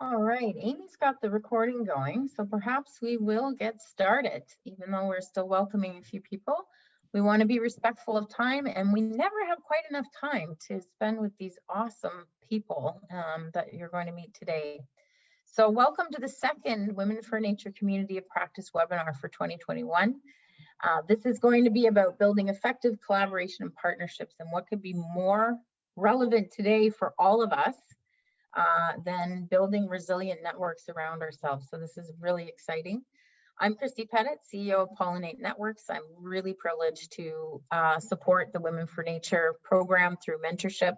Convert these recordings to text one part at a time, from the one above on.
All right, Amy's got the recording going, so perhaps we will get started, even though we're still welcoming a few people. We want to be respectful of time, and we never have quite enough time to spend with these awesome people that you're going to meet today. So welcome to the second Women for Nature Community of Practice webinar for 2021. This is going to be about building effective collaboration and partnerships, and what could be more relevant today for all of us than building resilient networks around ourselves. So this is really exciting. I'm Christy Pettit, CEO of Pollinate Networks. I'm really privileged to support the Women for Nature program through mentorship.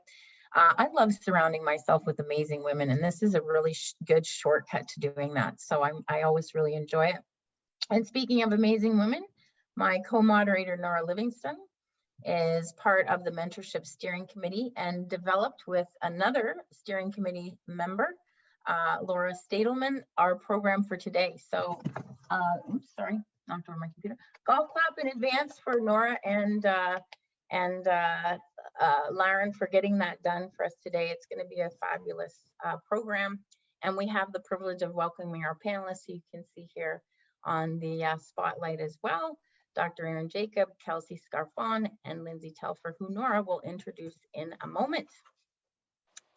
I love surrounding myself with amazing women, and this is a really good shortcut to doing that. So I always really enjoy it. And speaking of amazing women, my co-moderator, Nora Livingston, is part of the mentorship steering committee and developed with another steering committee member, Laura Stadelman, our program for today. So, oops, sorry, knocked over my computer. Golf clap in advance for Nora and Lauren for getting that done for us today. It's going to be a fabulous program, and we have the privilege of welcoming our panelists. You can see here on the spotlight as well. Dr. Erin Jacob, Kelsey Scarfon, and Lindsay Telfer, who Nora will introduce in a moment.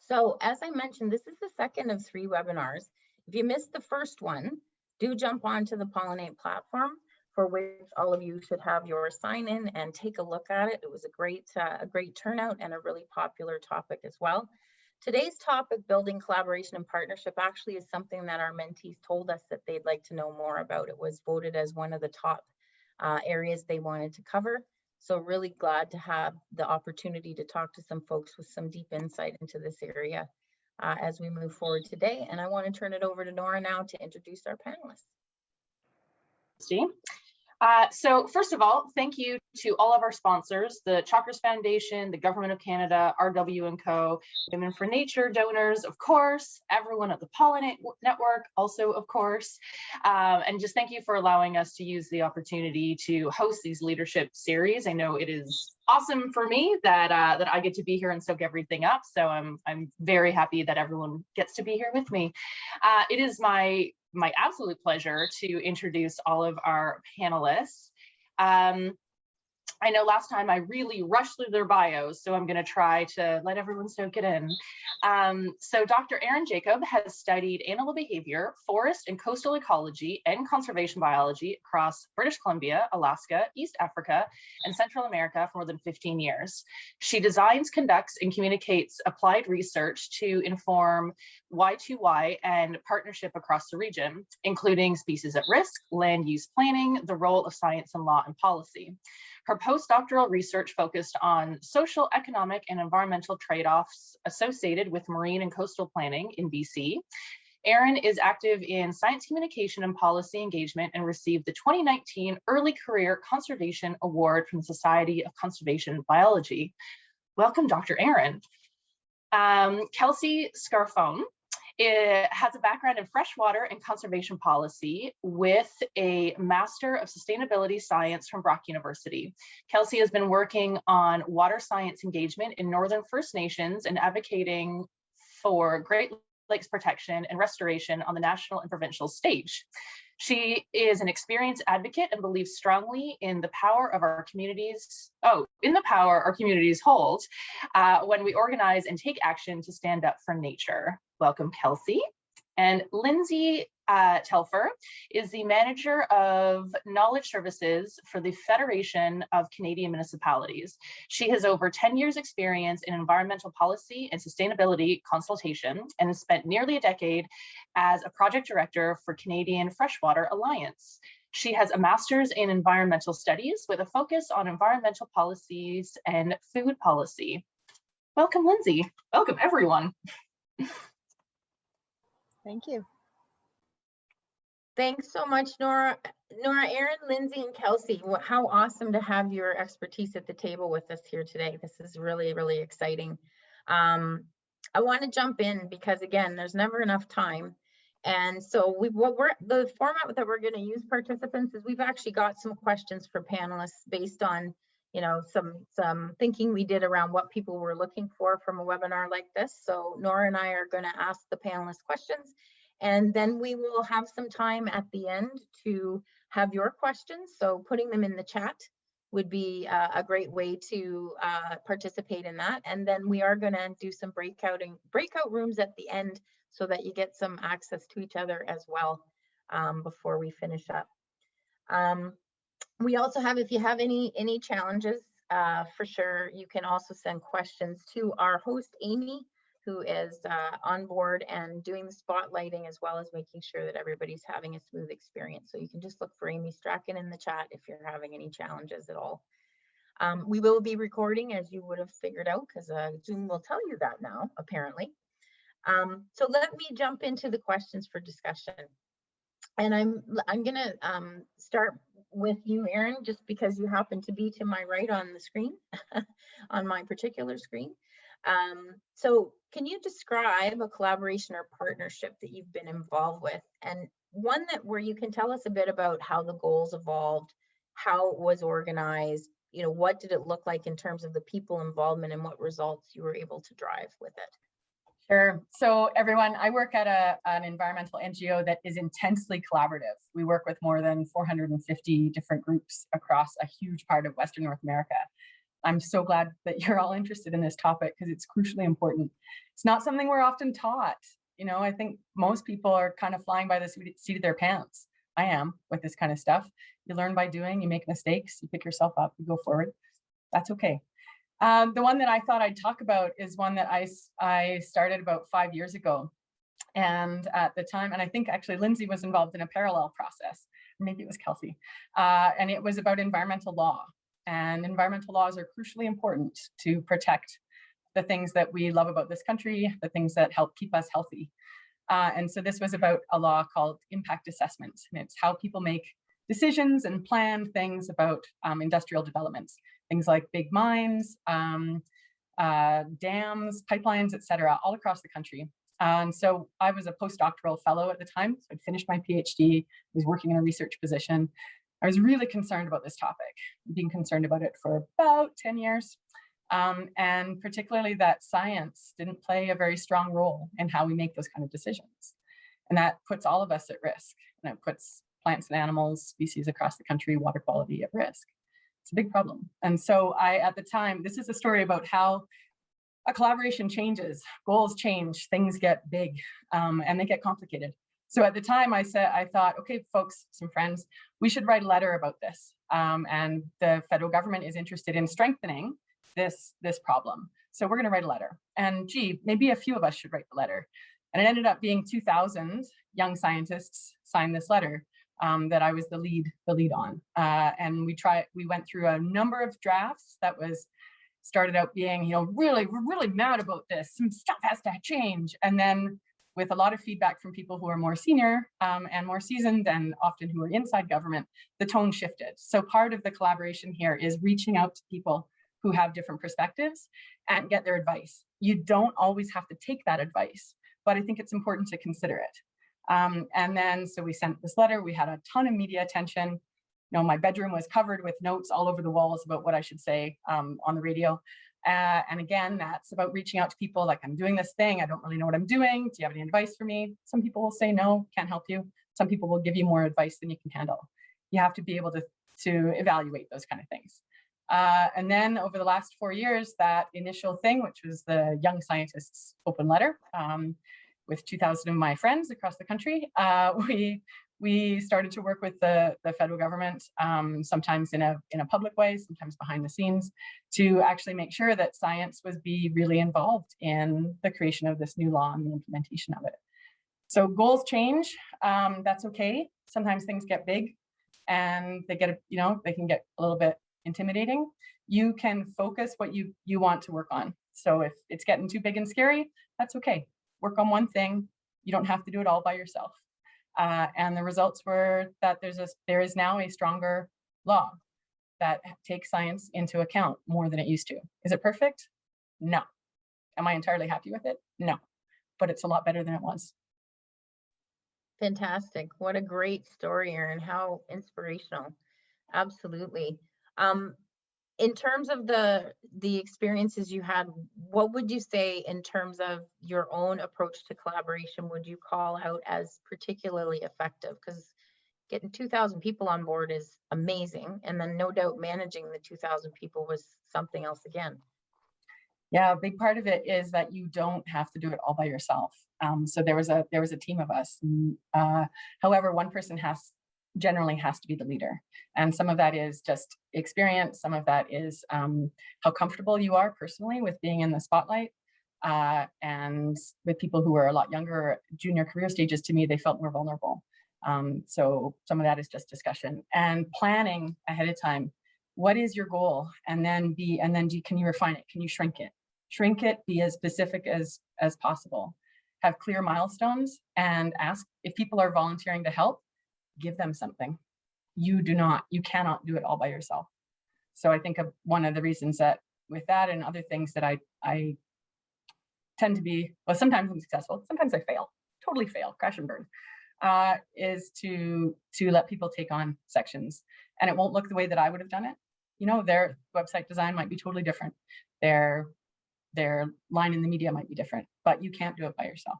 So as I mentioned, this is the second of 3 webinars. If you missed the first one, do jump onto the Pollinate platform, for which all of you should have your sign in and take a look at it. It was a great turnout and a really popular topic as well. Today's topic, building collaboration and partnership, actually is something that our mentees told us that they'd like to know more about. It was voted as one of the top areas they wanted to cover. So really glad to have the opportunity to talk to some folks with some deep insight into this area as we move forward today. And I want to turn it over to Nora now to introduce our panelists. So first of all, thank you to all of our sponsors, the Chakras Foundation, the Government of Canada, RW & Co, Women for Nature donors, of course, everyone at the Pollinate Network, also, of course, and just thank you for allowing us to use the opportunity to host these leadership series. I know it is awesome for me that that I get to be here and soak everything up. So I'm very happy that everyone gets to be here with me. It is my absolute pleasure to introduce all of our panelists. I know last time I really rushed through their bios, so I'm going to try to let everyone soak it in. So Dr. Erin Jacob has studied animal behavior, forest and coastal ecology, and conservation biology across British Columbia, Alaska, East Africa, and Central America for more than 15 years. She designs, conducts, and communicates applied research to inform Y2Y and partnership across the region, including species at risk, land use planning, the role of science and law and policy. Her postdoctoral research focused on social, economic, and environmental trade-offs associated with marine and coastal planning in BC. Erin is active in science communication and policy engagement and received the 2019 Early Career Conservation Award from the Society of Conservation Biology. Welcome, Dr. Erin. Kelsey Scarfon has a background in freshwater and conservation policy with a Master of Sustainability Science from Brock University. Kelsey has been working on water science engagement in Northern First Nations and advocating for Great Lakes protection and restoration on the national and provincial stage. She is an experienced advocate and believes strongly in the power of our communities, hold when we organize and take action to stand up for nature. Welcome, Kelsey. And Lindsay Telfer is the Manager of Knowledge Services for the Federation of Canadian Municipalities. She has over 10 years experience in environmental policy and sustainability consultation and has spent nearly a decade as a project director for Canadian Freshwater Alliance. She has a master's in environmental studies with a focus on environmental policies and food policy. Welcome, Lindsay. Welcome, everyone. Thank you. Thanks so much, Nora. Erin, Lindsay, and Kelsey, how awesome to have your expertise at the table with us here today. This is really, really exciting. I want to jump in because, again, there's never enough time. And so the format that we're going to use, participants, is we've actually got some questions for panelists based on you know, some thinking we did around what people were looking for from a webinar like this. So Nora and I are going to ask the panelists questions, and then we will have some time at the end to have your questions. So putting them in the chat would be a great way to participate in that. And then we are going to do some breakout rooms at the end so that you get some access to each other as well before we finish up. We also have, if you have any challenges, for sure, you can also send questions to our host, Amy, who is on board and doing the spotlighting, as well as making sure that everybody's having a smooth experience. So you can just look for Amy Strachan in the chat if you're having any challenges at all. We will be recording, as you would have figured out, because Zoom will tell you that now, apparently. So let me jump into the questions for discussion. And I'm gonna start with you, Erin, just because you happen to be to my right on the screen, on my particular screen. So can you describe a collaboration or partnership that you've been involved with, and one where you can tell us a bit about how the goals evolved, how it was organized, you know, what did it look like in terms of the people involvement and what results you were able to drive with it? Sure. So everyone, I work at an environmental NGO that is intensely collaborative. We work with more than 450 different groups across a huge part of Western North America. I'm so glad that you're all interested in this topic because it's crucially important. It's not something we're often taught. You know, I think most people are kind of flying by the seat of their pants. I am with this kind of stuff. You learn by doing, you make mistakes, you pick yourself up, you go forward. That's okay. The one that I thought I'd talk about is one that I started about 5 years ago. And at the time, and I think actually Lindsay was involved in a parallel process, maybe it was Kelsey, and it was about environmental law. And environmental laws are crucially important to protect the things that we love about this country, the things that help keep us healthy. And so this was about a law called impact assessment. And it's how people make decisions and plan things about industrial developments. Things like big mines, dams, pipelines, et cetera, all across the country. And so I was a postdoctoral fellow at the time. So I'd finished my PhD, was working in a research position. I was really concerned about this topic, being concerned about it for about 10 years. And particularly that science didn't play a very strong role in how we make those kind of decisions. And that puts all of us at risk. And it puts plants and animals, species across the country, water quality at risk. It's a big problem. And so at the time, this is a story about how a collaboration changes, goals change, things get big, and they get complicated. So at the time I thought, okay, folks, some friends, we should write a letter about this. And the federal government is interested in strengthening this problem. So we're gonna write a letter. And gee, maybe a few of us should write the letter. And it ended up being 2,000 young scientists signed this letter. That I was the lead on, and we went through a number of drafts that started out being, you know, we're really mad about this. Some stuff has to change, and then with a lot of feedback from people who are more senior and more seasoned, and often who are inside government, the tone shifted. So part of the collaboration here is reaching out to people who have different perspectives and get their advice. You don't always have to take that advice, but I think it's important to consider it. And then, so we sent this letter, we had a ton of media attention. You know, my bedroom was covered with notes all over the walls about what I should say on the radio. And again, that's about reaching out to people like, I'm doing this thing, I don't really know what I'm doing. Do you have any advice for me? Some people will say, no, can't help you. Some people will give you more advice than you can handle. You have to be able to evaluate those kind of things. And then over the last 4 years, that initial thing, which was the Young Scientists open letter, with 2,000 of my friends across the country, we started to work with the federal government, sometimes in a public way, sometimes behind the scenes, to actually make sure that science was really involved in the creation of this new law and the implementation of it. So goals change, that's okay. Sometimes things get big and they can get a little bit intimidating. You can focus what you want to work on. So if it's getting too big and scary, that's okay. Work on one thing. You don't have to do it all by yourself. And the results were that there is now a stronger law that takes science into account more than it used to. Is it perfect? No. Am I entirely happy with it? No. But it's a lot better than it was. Fantastic. What a great story, Erin. How inspirational. Absolutely. in terms of the experiences you had, what would you say in terms of your own approach to collaboration would you call out as particularly effective? Because getting 2,000 people on board is amazing. And then no doubt managing the 2,000 people was something else again. Yeah, a big part of it is that you don't have to do it all by yourself. So there was a team of us. However, one person generally has to be the leader, and some of that is just experience. Some of that is how comfortable you are personally with being in the spotlight. And with people who are a lot younger, junior career stages, to me, they felt more vulnerable. So some of that is just discussion and planning ahead of time. What is your goal? And then can you refine it? Can you shrink it? Shrink it, be as specific as possible. Have clear milestones and ask if people are volunteering to help, give them something. You cannot do it all by yourself. So I think one of the reasons that with that and other things that I tend to be, well, sometimes I'm successful, sometimes I totally fail, crash and burn, is to let people take on sections. And it won't look the way that I would have done it. Their website design might be totally different. Their line in the media might be different, but you can't do it by yourself.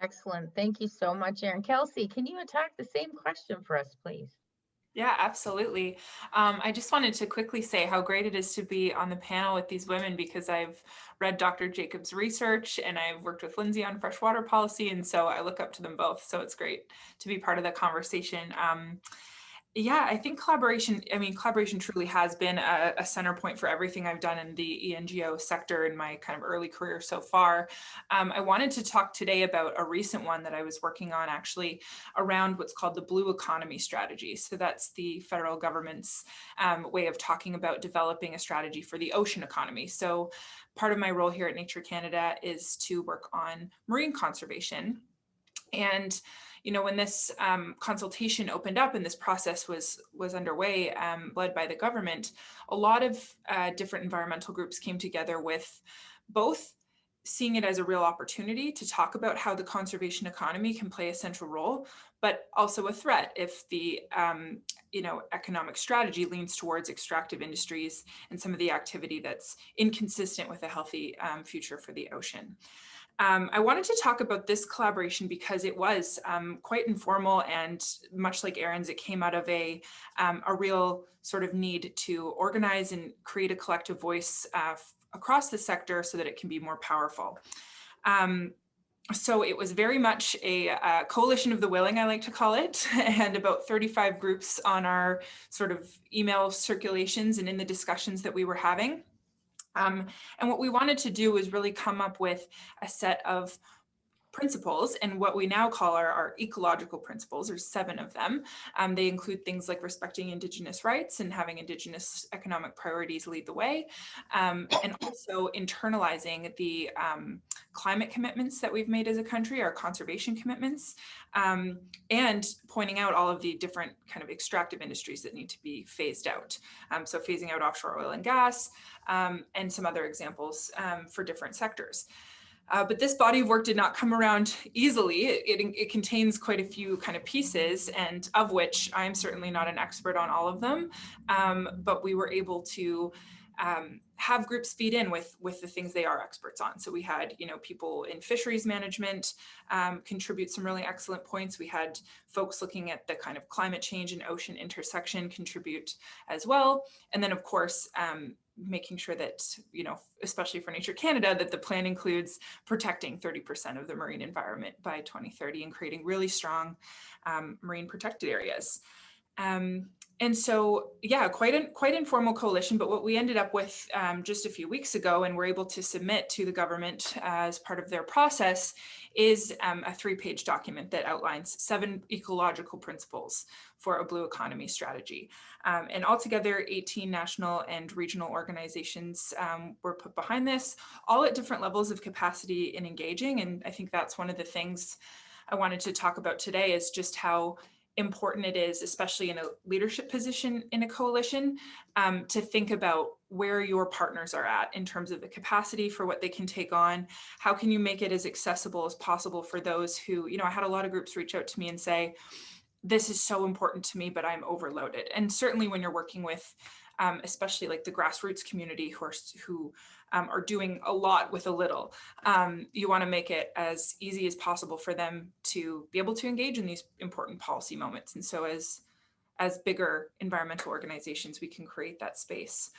Excellent. Thank you so much, Erin. Kelsey, can you attack the same question for us, please? Yeah, absolutely. I just wanted to quickly say how great it is to be on the panel with these women, because I've read Dr. Jacobs' research and I've worked with Lindsay on freshwater policy. And so I look up to them both. So it's great to be part of the conversation. Yeah, I think collaboration truly has been a center point for everything I've done in the ENGO sector in my kind of early career so far. I wanted to talk today about a recent one that I was working on actually around what's called the Blue Economy Strategy. So that's the federal government's way of talking about developing a strategy for the ocean economy. So part of my role here at Nature Canada is to work on marine conservation. And when this consultation opened up and this process was underway, led by the government, a lot of different environmental groups came together with both seeing it as a real opportunity to talk about how the conservation economy can play a central role, but also a threat if the economic strategy leans towards extractive industries and some of the activity that's inconsistent with a healthy future for the ocean. I wanted to talk about this collaboration because it was quite informal, and much like Erin's, it came out of a real sort of need to organize and create a collective voice across the sector so that it can be more powerful. So it was very much a coalition of the willing, I like to call it, and about 35 groups on our sort of email circulations and in the discussions that we were having. And what we wanted to do was really come up with a set of principles, and what we now call our ecological principles. There's 7 of them. They include things like respecting Indigenous rights and having Indigenous economic priorities lead the way, and also internalizing the climate commitments that we've made as a country, our conservation commitments, and pointing out all of the different kind of extractive industries that need to be phased out. So phasing out offshore oil and gas, and some other examples for different sectors. But this body of work did not come around easily. It contains quite a few kind of pieces, and of which I'm certainly not an expert on all of them. But we were able to have groups feed in with the things they are experts on. So we had, people in fisheries management contribute some really excellent points. We had folks looking at the kind of climate change and ocean intersection contribute as well. And then, of course, making sure that, especially for Nature Canada, that the plan includes protecting 30% of the marine environment by 2030 and creating really strong marine protected areas. And so, yeah, quite informal coalition, but what we ended up with just a few weeks ago and were able to submit to the government as part of their process is a 3-page document that outlines 7 ecological principles for a blue economy strategy. And altogether, 18 national and regional organizations were put behind this, all at different levels of capacity in engaging. And I think that's one of the things I wanted to talk about today, is just how important it is, especially in a leadership position in a coalition, to think about where your partners are at in terms of the capacity for what they can take on. How can you make it as accessible as possible for those who, I had a lot of groups reach out to me and say, this is so important to me, but I'm overloaded. And certainly when you're working with especially like the grassroots community who are doing a lot with a little. You want to make it as easy as possible for them to be able to engage in these important policy moments. And so as bigger environmental organizations, we can create that space.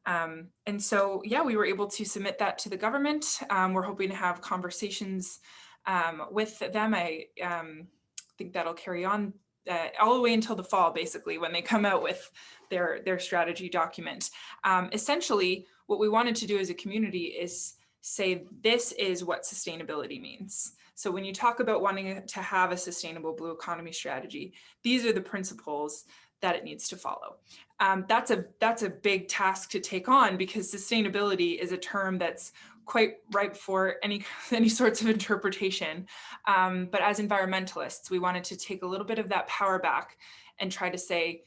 And so, yeah, we were able to submit that to the government. We're hoping to have conversations with them. I think that'll carry on all the way until the fall, basically, when they come out with their strategy document. Essentially, what we wanted to do as a community is say, this is what sustainability means. So when you talk about wanting to have a sustainable blue economy strategy, these are the principles that it needs to follow. That's a big task to take on, because sustainability is a term that's quite ripe for any sorts of interpretation. But as environmentalists, we wanted to take a little bit of that power back and try to say,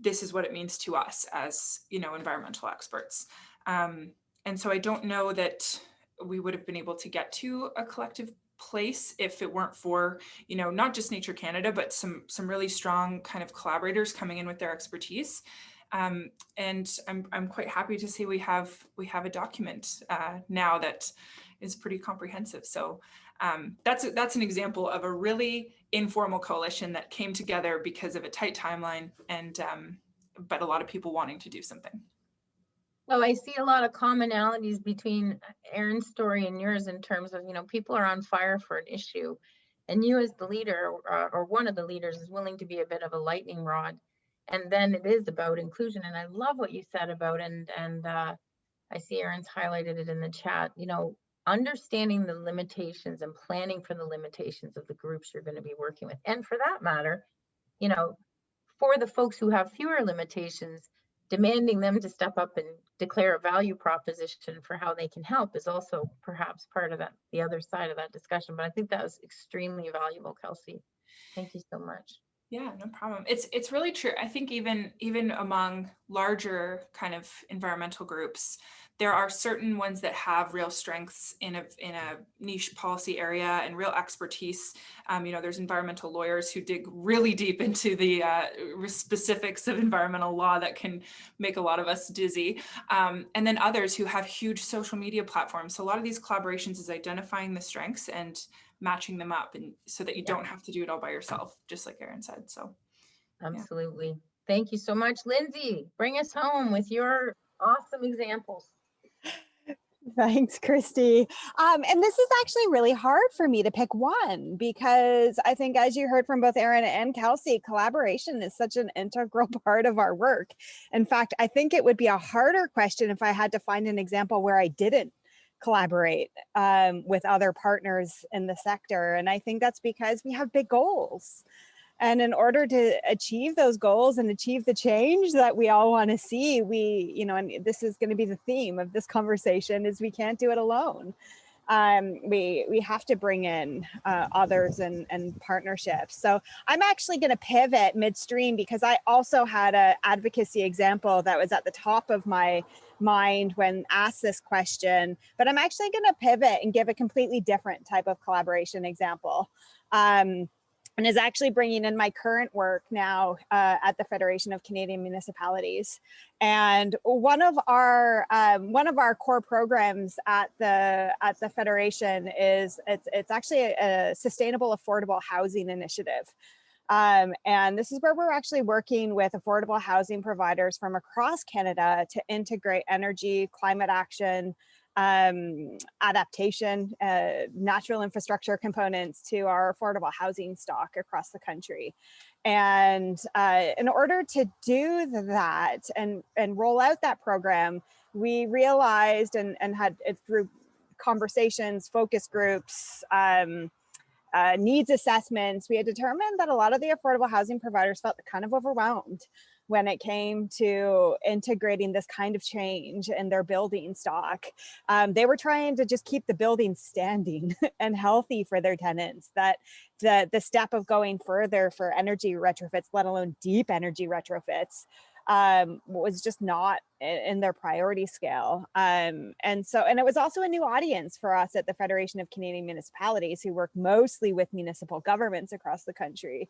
this is what it means to us as, environmental experts. And so I don't know that we would have been able to get to a collective place if it weren't for, not just Nature Canada, but some really strong kind of collaborators coming in with their expertise. And I'm quite happy to say we have a document now that is pretty comprehensive. So that's an example of a really informal coalition that came together because of a tight timeline and but a lot of people wanting to do something. Well, I see a lot of commonalities between Erin's story and yours in terms of, people are on fire for an issue, and you as the leader or one of the leaders is willing to be a bit of a lightning rod. And then it is about inclusion. And I love what you said about, and I see Erin's highlighted it in the chat, understanding the limitations and planning for the limitations of the groups you're going to be working with. And for that matter, for the folks who have fewer limitations, demanding them to step up and declare a value proposition for how they can help is also perhaps part of that, the other side of that discussion. But I think that was extremely valuable, Kelsey. Thank you so much. Yeah, no problem. It's really true. I think even among larger kind of environmental groups, there are certain ones that have real strengths in a niche policy area and real expertise. There's environmental lawyers who dig really deep into the specifics of environmental law that can make a lot of us dizzy. And then others who have huge social media platforms. So a lot of these collaborations is identifying the strengths and matching them up, and so that you don't have to do it all by yourself, just like Erin said. So absolutely. Thank you so much. Lindsay, bring us home with your awesome examples. Thanks, Christy. And this is actually really hard for me to pick one, because I think, as you heard from both Erin and Kelsey, collaboration is such an integral part of our work. In fact, I think it would be a harder question if I had to find an example where I didn't collaborate with other partners in the sector. And I think that's because we have big goals. And in order to achieve those goals and achieve the change that we all want to see, and this is going to be the theme of this conversation, is we can't do it alone. We have to bring in others and partnerships. So I'm actually going to pivot midstream, because I also had an advocacy example that was at the top of my mind when asked this question, but I'm actually going to pivot and give a completely different type of collaboration example. And is actually bringing in my current work now at the Federation of Canadian Municipalities. And one of our core programs at the Federation is it's actually a sustainable affordable housing initiative. And this is where we're actually working with affordable housing providers from across Canada to integrate energy, climate action, adaptation, natural infrastructure components to our affordable housing stock across the country. And in order to do that and roll out that program, we realized and had it through conversations, focus groups, needs assessments, we had determined that a lot of the affordable housing providers felt kind of overwhelmed when it came to integrating this kind of change in their building stock. They were trying to just keep the building standing and healthy for their tenants, that the step of going further for energy retrofits, let alone deep energy retrofits, was just not in their priority scale. And it was also a new audience for us at the Federation of Canadian Municipalities, who work mostly with municipal governments across the country.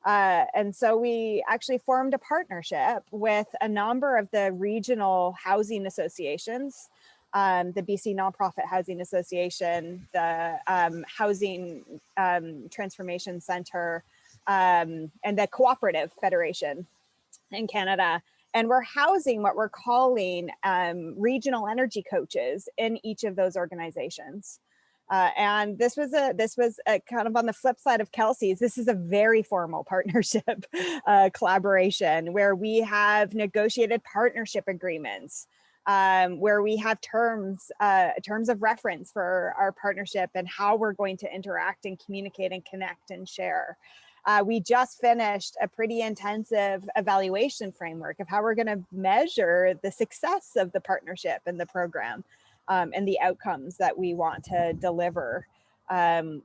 And so we actually formed a partnership with a number of the regional housing associations, the BC Nonprofit Housing Association, the Housing Transformation Center, and the Cooperative Federation in Canada. And we're housing what we're calling regional energy coaches in each of those organizations. And this was a kind of on the flip side of Kelsey's. This is a very formal partnership collaboration where we have negotiated partnership agreements, where we have terms of reference for our partnership and how we're going to interact and communicate and connect and share. We just finished a pretty intensive evaluation framework of how we're going to measure the success of the partnership and the program, and the outcomes that we want to deliver,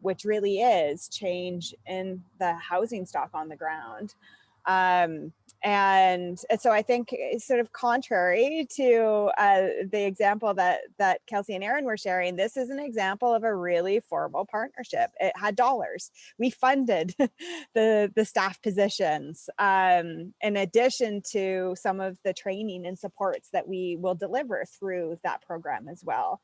which really is change in the housing stock on the ground. And so I think sort of contrary to the example that Kelsey and Aaron were sharing, this is an example of a really formal partnership. It had dollars. We funded the staff positions, in addition to some of the training and supports that we will deliver through that program as well.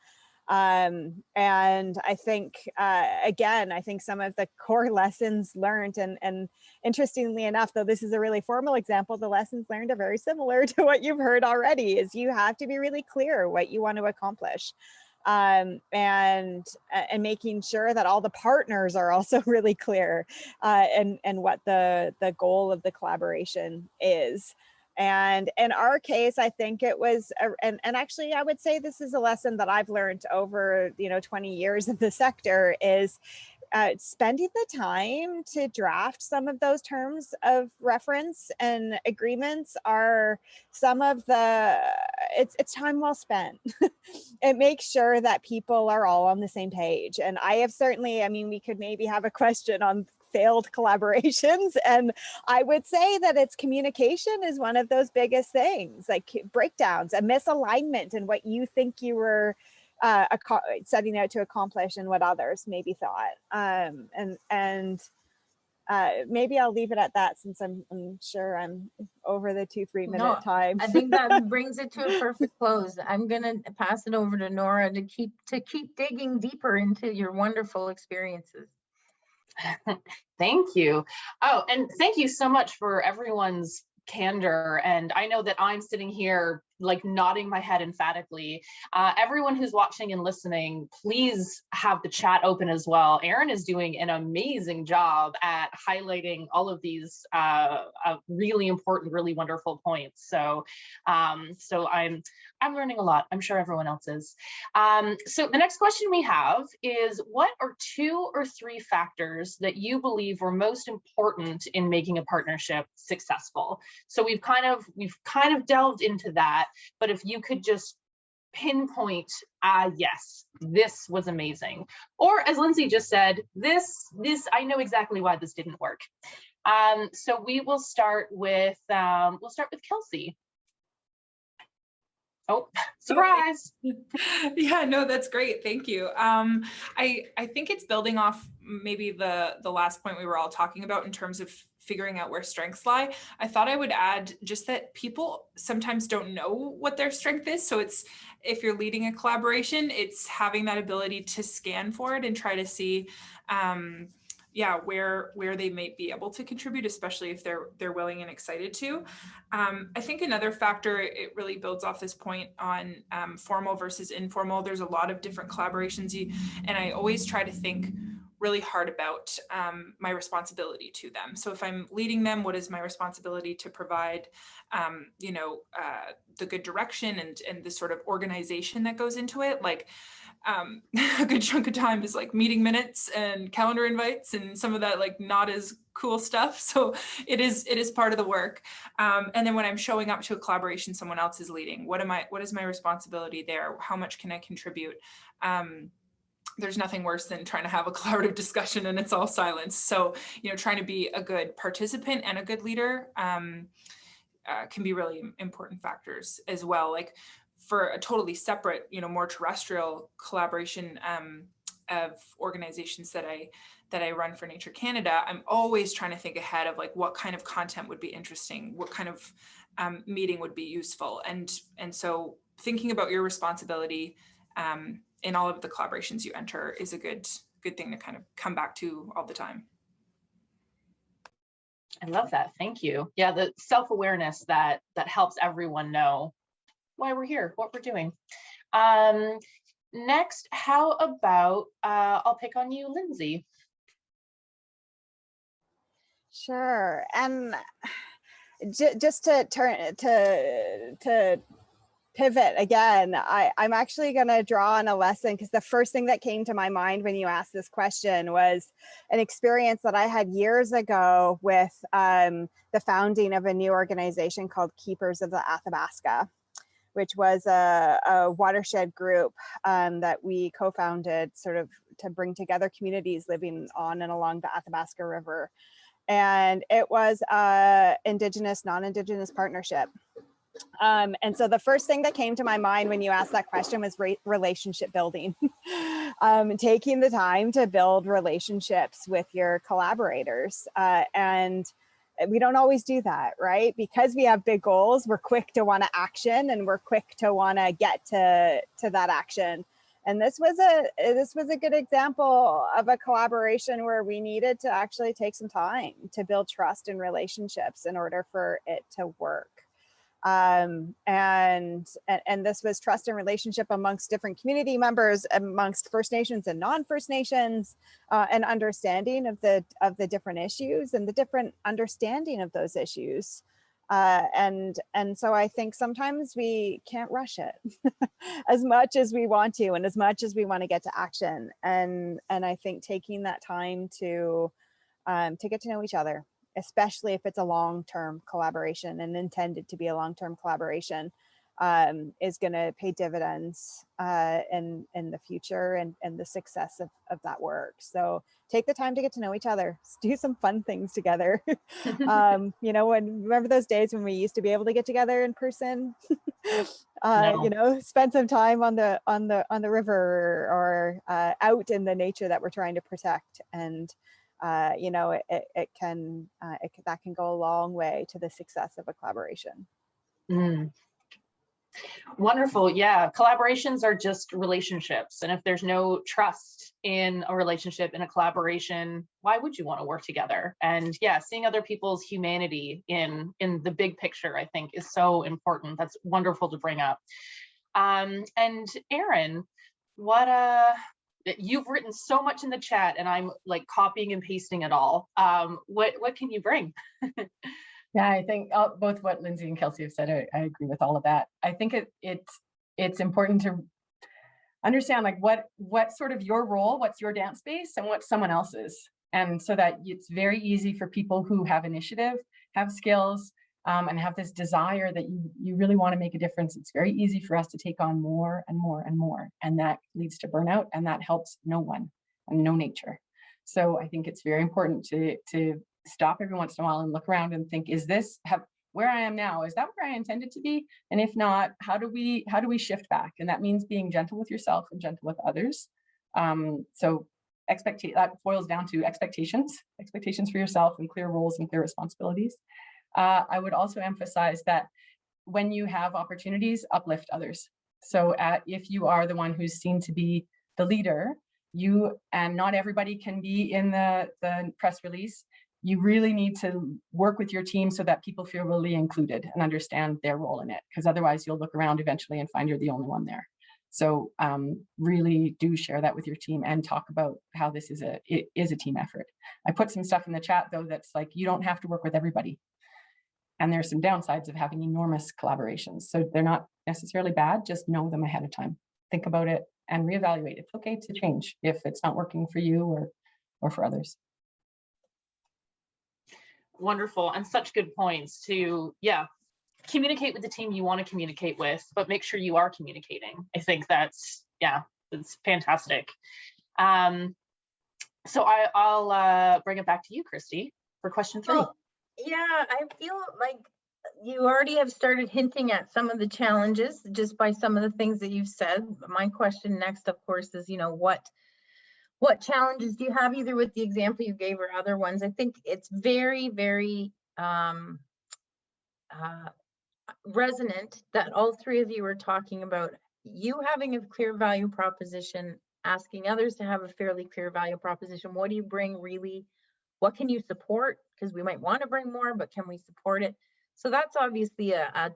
And I think, again, I think some of the core lessons learned, and interestingly enough, though this is a really formal example, the lessons learned are very similar to what you've heard already, is you have to be really clear what you want to accomplish. And making sure that all the partners are also really clear, and what the goal of the collaboration is. And in our case, I think it was, and actually I would say this is a lesson that I've learned over 20 years in the sector, is spending the time to draft some of those terms of reference and agreements are some of the, it's time well spent. It makes sure that people are all on the same page. And I have certainly, I mean, we could maybe have a question on failed collaborations, and I would say that it's communication is one of those biggest things, like breakdowns, a misalignment in what you think you were setting out to accomplish and what others maybe thought. And maybe I'll leave it at that, since I'm sure I'm over the 2-3 minute time. I think that brings it to a perfect close. I'm gonna pass it over to Nora to keep digging deeper into your wonderful experiences. Thank you. Oh, and thank you so much for everyone's candor. And I know that I'm sitting here like nodding my head emphatically. Everyone who's watching and listening, please have the chat open as well. Aaron is doing an amazing job at highlighting all of these really important, really wonderful points. So I'm learning a lot. I'm sure everyone else is. So the next question we have is, what are 2 or 3 factors that you believe were most important in making a partnership successful? So we've kind of delved into that, but if you could just pinpoint, yes, this was amazing. Or as Lindsay just said, this I know exactly why this didn't work. So we will start with Kelsey. Oh, surprise. Yeah, no, that's great. Thank you. I think it's building off maybe the last point we were all talking about in terms of figuring out where strengths lie. I thought I would add just that people sometimes don't know what their strength is. So it's, if you're leading a collaboration, it's having that ability to scan for it and try to see where they might be able to contribute, especially if they're willing and excited to. I think another factor, it really builds off this point on formal versus informal. There's a lot of different collaborations, and I always try to think really hard about my responsibility to them. So if I'm leading them, what is my responsibility to provide, the good direction and the sort of organization that goes into it? Like a good chunk of time is like meeting minutes and calendar invites and some of that like not as cool stuff. So it is part of the work. And then when I'm showing up to a collaboration someone else is leading, what is my responsibility there? How much can I contribute? There's nothing worse than trying to have a collaborative discussion and it's all silence. So, trying to be a good participant and a good leader can be really important factors as well. Like for a totally separate, more terrestrial collaboration, organizations that I run for Nature Canada, I'm always trying to think ahead of like what kind of content would be interesting, what kind of meeting would be useful, and so thinking about your responsibility in all of the collaborations you enter is a good thing to kind of come back to all the time. I love that. Thank you. Yeah, the self-awareness that helps everyone know why we're here, what we're doing. Next, how about I'll pick on you, Lindsay. Sure. And just to turn to pivot again, I'm actually going to draw on a lesson, because the first thing that came to my mind when you asked this question was an experience that I had years ago with the founding of a new organization called Keepers of the Athabasca, which was a watershed group that we co-founded sort of to bring together communities living on and along the Athabasca River. And it was a Indigenous, non-Indigenous partnership. And so the first thing that came to my mind when you asked that question was relationship building. Taking the time to build relationships with your collaborators. And we don't always do that, right? Because we have big goals, we're quick to want to action, and we're quick to want to get to that action. And this was a good example of a collaboration where we needed to actually take some time to build trust and relationships in order for it to work. And this was trust and relationship amongst different community members, amongst First Nations and non-First Nations, and understanding of the different issues and the different understanding of those issues. And so I think sometimes we can't rush it as much as we want to, and as much as we want to get to action. And I think taking that time to get to know each other, especially if it's a long-term collaboration and intended to be a long-term collaboration, is going to pay dividends in the future and the success of that work. So take the time to get to know each other. Do some fun things together. Remember those days when we used to be able to get together in person? No. Spend some time on the river or out in the nature that we're trying to protect. And that can go a long way to the success of a collaboration. Wonderful. Yeah, collaborations are just relationships, and if there's no trust in a relationship, in a collaboration, why would you want to work together? And yeah, seeing other people's humanity in the big picture, I think, is so important. That's wonderful to bring up. And Erin, you've written so much in the chat, and I'm like copying and pasting it all. What can you bring? Yeah, I think both what Lindsay and Kelsey have said, I agree with all of that. I think it's important to understand like what sort of your role, what's your dance space, and what's someone else's. And so that it's very easy for people who have initiative, have skills, and have this desire that you really want to make a difference. It's very easy for us to take on more and more and more. And that leads to burnout, and that helps no one and no nature. So I think it's very important to stop every once in a while and look around and think, where I am now, is that where I intended to be? And if not, how do we shift back? And that means being gentle with yourself and gentle with others. So that boils down to expectations for yourself, and clear roles and clear responsibilities. I would also emphasize that when you have opportunities, uplift others. So if you are the one who's seen to be the leader, and not everybody can be in the press release, you really need to work with your team so that people feel really included and understand their role in it, because otherwise you'll look around eventually and find you're the only one there. So really do share that with your team and talk about how it is a team effort. I put some stuff in the chat though that's like, you don't have to work with everybody. And there's some downsides of having enormous collaborations. So they're not necessarily bad, just know them ahead of time. Think about it and reevaluate. It's okay to change if it's not working for you or for others. Wonderful, and such good points to, communicate with the team you want to communicate with, but make sure you are communicating. I think that's fantastic. So I'll bring it back to you, Christy, for question 3. Well, I feel like you already have started hinting at some of the challenges just by some of the things that you've said. My question next, of course, is, What challenges do you have, either with the example you gave or other ones? I think it's very, very resonant that all three of you are talking about you having a clear value proposition, asking others to have a fairly clear value proposition. What do you bring really? What can you support? Because we might want to bring more, but can we support it? So that's obviously an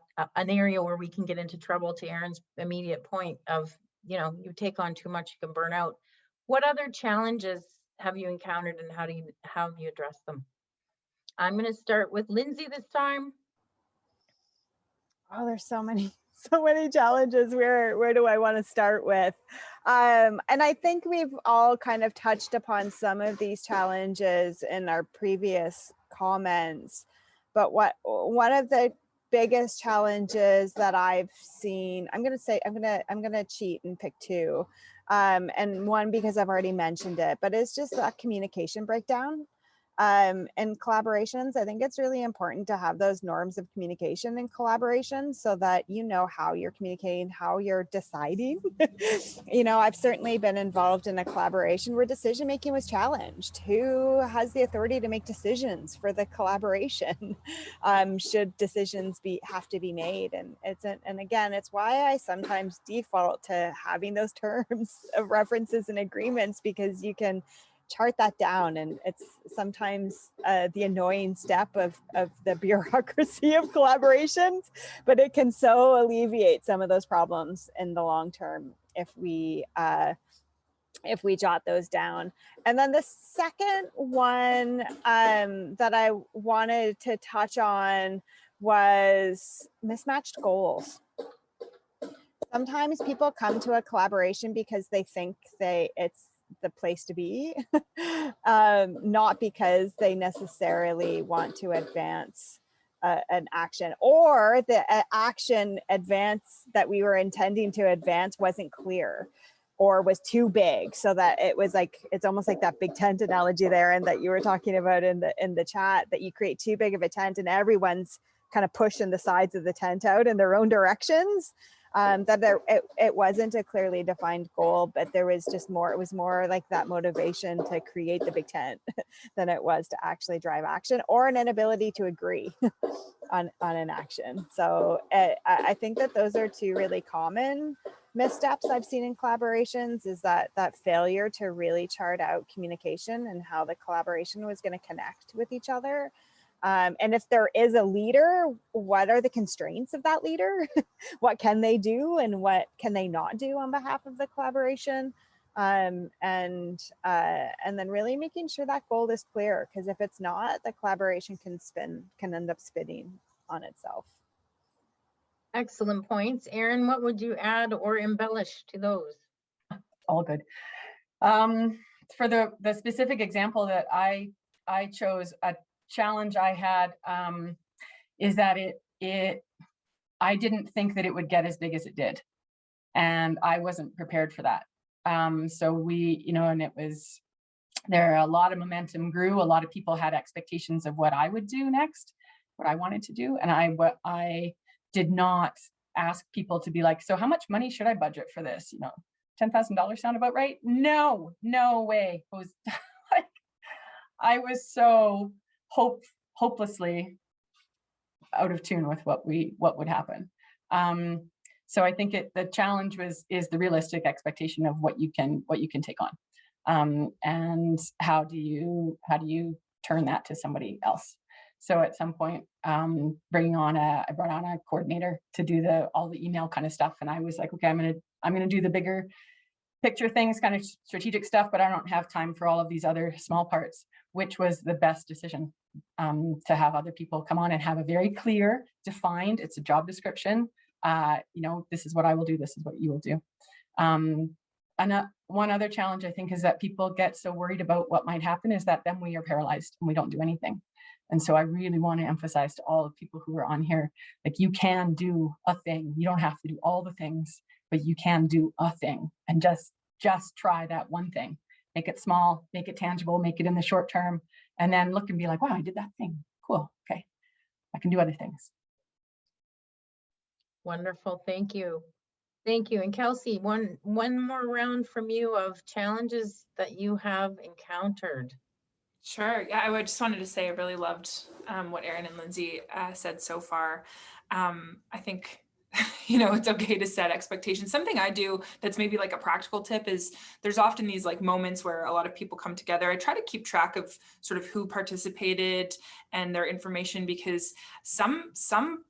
area where we can get into trouble, to Erin's immediate point of, you know, you take on too much, you can burn out. What other challenges have you encountered, and how have you addressed them? I'm going to start with Lindsay this time. Oh, there's so many challenges. Where do I want to start with? And I think we've all kind of touched upon some of these challenges in our previous comments. But one of the biggest challenges that I've seen, I'm gonna cheat and pick two. And one because I've already mentioned it, but it's just that communication breakdown. In collaborations, I think it's really important to have those norms of communication and collaboration so that you know how you're communicating, how you're deciding. You know, I've certainly been involved in a collaboration where decision making was challenged. Who has the authority to make decisions for the collaboration? Should decisions have to be made? And again, it's why I sometimes default to having those terms of references and agreements, because you can chart that down, and it's sometimes the annoying step of the bureaucracy of collaborations, but it can so alleviate some of those problems in the long term if we jot those down. And then the second one that I wanted to touch on was mismatched goals. Sometimes people come to a collaboration because they think it's the place to be, not because they necessarily want to advance an action, or the action advance that we were intending to advance wasn't clear or was too big, so that it was like, it's almost like that big tent analogy there, and that you were talking about in the chat, that you create too big of a tent and everyone's kind of pushing the sides of the tent out in their own directions. That it wasn't a clearly defined goal, but there was just more, it was more like that motivation to create the big tent than it was to actually drive action, or an inability to agree on an action. So I think that those are two really common missteps I've seen in collaborations, is that failure to really chart out communication and how the collaboration was going to connect with each other. And if there is a leader, what are the constraints of that leader? What can they do and what can they not do on behalf of the collaboration? And then really making sure that goal is clear, because if it's not, the collaboration can end up spinning on itself. Excellent points. Erin, what would you add or embellish to those? All good. For the specific example that I chose, a challenge I had is that I didn't think that it would get as big as it did, and I wasn't prepared for that. So we, you know, and it was, a lot of momentum grew. A lot of people had expectations of what I would do next, what I wanted to do, and I did not ask people to be like, so how much money should I budget for this? You know, $10,000 sound about right? No way. It was like, I was so hopelessly out of tune with what would happen. So I think the challenge is the realistic expectation of what you can take on, and how do you turn that to somebody else. So at some point, I brought on a coordinator to do all the email kind of stuff, and I was like, okay, I'm gonna do the bigger picture things, kind of strategic stuff, but I don't have time for all of these other small parts, which was the best decision, to have other people come on and have a very clear, defined, it's a job description. You know, this is what I will do, this is what you will do. And one other challenge I think is that people get so worried about what might happen, is that then we are paralyzed and we don't do anything. And so I really want to emphasize to all the people who are on here, like, you can do a thing. You don't have to do all the things, but you can do a thing, and just try that one thing. Make it small, make it tangible, make it in the short term, and then look and be like, wow, I did that thing. Cool. Okay. I can do other things. Wonderful. Thank you. Thank you. And Kelsey, one more round from you of challenges that you have encountered. Sure. Yeah, I just wanted to say I really loved what Erin and Lindsay said so far. I think, it's okay to set expectations. Something I do that's maybe like a practical tip is there's often these like moments where a lot of people come together. I try to keep track of sort of who participated and their information, because some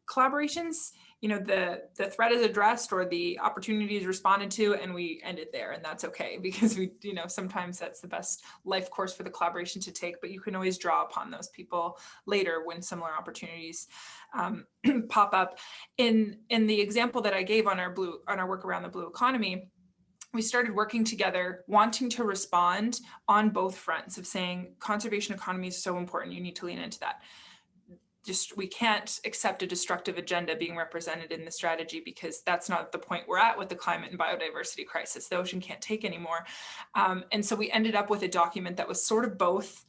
collaborations, the threat is addressed or the opportunity is responded to and we end it there, and that's okay, because we, sometimes that's the best life course for the collaboration to take, but you can always draw upon those people later when similar opportunities pop up. In the example that I gave on our work around the blue economy, we started working together, wanting to respond on both fronts of saying conservation economy is so important, you need to lean into that. We can't accept a destructive agenda being represented in the strategy, because that's not the point we're at with the climate and biodiversity crisis. The ocean can't take anymore. And so we ended up with a document that was sort of both,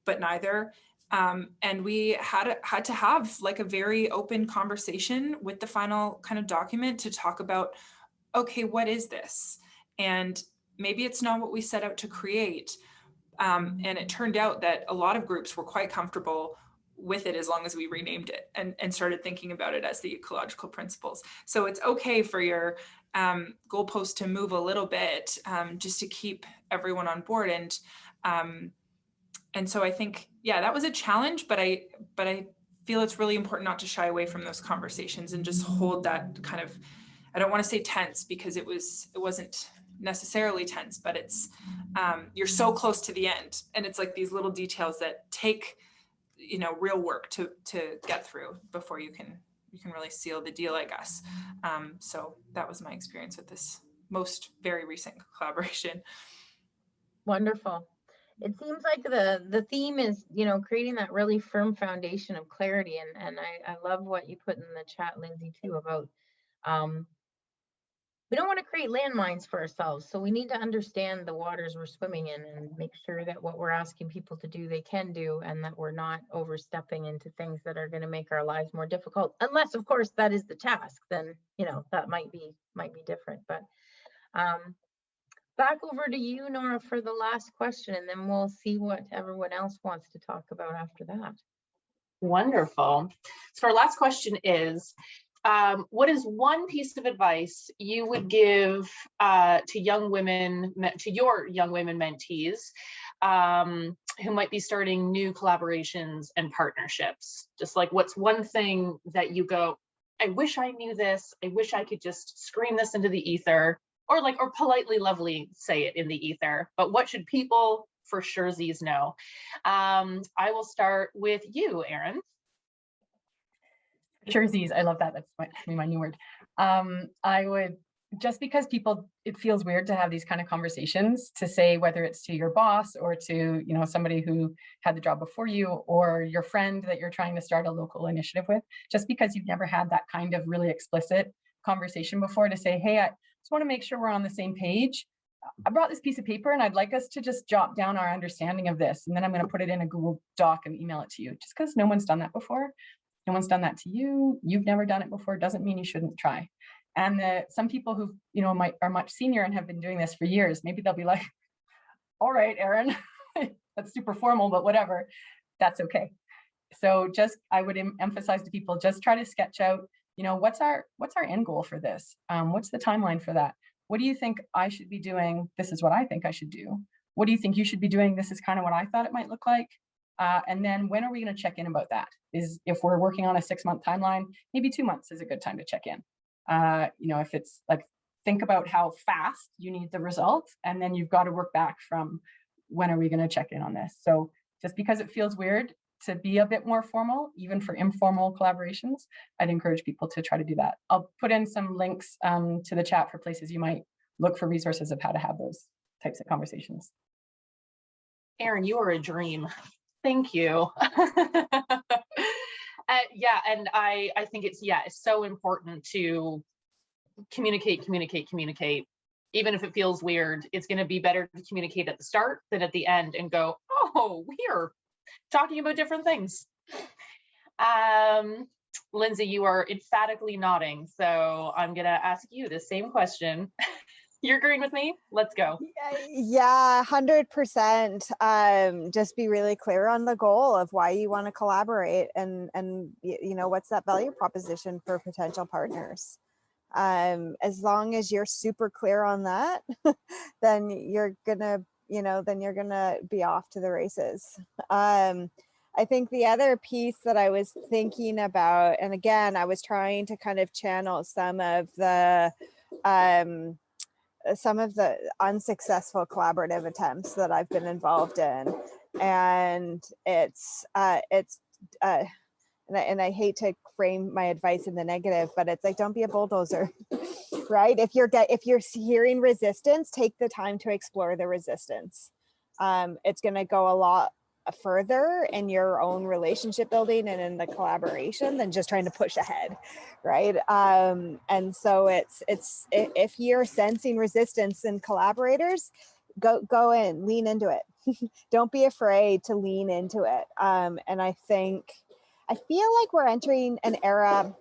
but neither. And we had to have like a very open conversation with the final kind of document to talk about, okay, what is this? And maybe it's not what we set out to create. And it turned out that a lot of groups were quite comfortable with it as long as we renamed it and started thinking about it as the ecological principles. So it's okay for your goalpost to move a little bit, just to keep everyone on board. And so I think, yeah, that was a challenge, but I feel it's really important not to shy away from those conversations and just hold that kind of, I don't want to say tense, because it wasn't necessarily tense, but it's, you're so close to the end, and it's like these little details that take, real work to get through before you can really seal the deal, I guess. So that was my experience with this most very recent collaboration. Wonderful. It seems like the theme is, creating that really firm foundation of clarity. And I love what you put in the chat, Lindsay, too, about we don't want to create landmines for ourselves. So we need to understand the waters we're swimming in and make sure that what we're asking people to do, they can do, and that we're not overstepping into things that are going to make our lives more difficult. Unless, of course, that is the task, then, that might be different. But back over to you, Nora, for the last question, and then we'll see what everyone else wants to talk about after that. Wonderful. So our last question is, what is one piece of advice you would give to your young women mentees who might be starting new collaborations and partnerships? Just like, what's one thing that you go, I wish I knew this, I wish I could just scream this into the ether, or politely, lovely say it in the ether, but what should people for surezies know? I will start with you, Erin. Surezies, I love that. That's my new word. I would, just because it feels weird to have these kind of conversations, to say, whether it's to your boss or to, somebody who had the job before you, or your friend that you're trying to start a local initiative with, just because you've never had that kind of really explicit conversation before, to say, hey, I just want to make sure we're on the same page. I brought this piece of paper and I'd like us to just jot down our understanding of this. And then I'm going to put it in a Google Doc and email it to you. Just because no one's done that before. No one's done that to you. You've never done it before. Doesn't mean you shouldn't try. And some people who, are much senior and have been doing this for years, maybe they'll be like, all right, Erin, that's super formal, but whatever, that's okay. So I would emphasize to people, just try to sketch out, what's our end goal for this? What's the timeline for that? What do you think I should be doing? This is what I think I should do. What do you think you should be doing? This is kind of what I thought it might look like. And then when are we going to check in about that? Is if we're working on a 6-month timeline, maybe 2 months is a good time to check in. If it's like, think about how fast you need the results, and then you've got to work back from when are we going to check in on this. So just because it feels weird to be a bit more formal, even for informal collaborations, I'd encourage people to try to do that. I'll put in some links to the chat for places you might look for resources of how to have those types of conversations. Erin, you are a dream. Thank you. Yeah, and I think it's so important to communicate. Even if it feels weird, it's going to be better to communicate at the start than at the end and go, oh, we're talking about different things. Lindsay, you are emphatically nodding, so I'm gonna ask you the same question. You're agreeing with me? Let's go. Yeah, 100%. Just be really clear on the goal of why you want to collaborate, and you know, what's that value proposition for potential partners. As long as you're super clear on that, then you're gonna, you know, then you're gonna be off to the races. I think the other piece that I was thinking about, and again, I was trying to kind of channel some of the unsuccessful collaborative attempts that I've been involved in, and and I hate to frame my advice in the negative, but it's like, don't be a bulldozer, right? If you're hearing resistance, take the time to explore the resistance. It's going to go a lot further in your own relationship building and in the collaboration than just trying to push ahead, right? And so it's if you're sensing resistance in collaborators, go in, lean into it. Don't be afraid to lean into it. And I feel like we're entering an era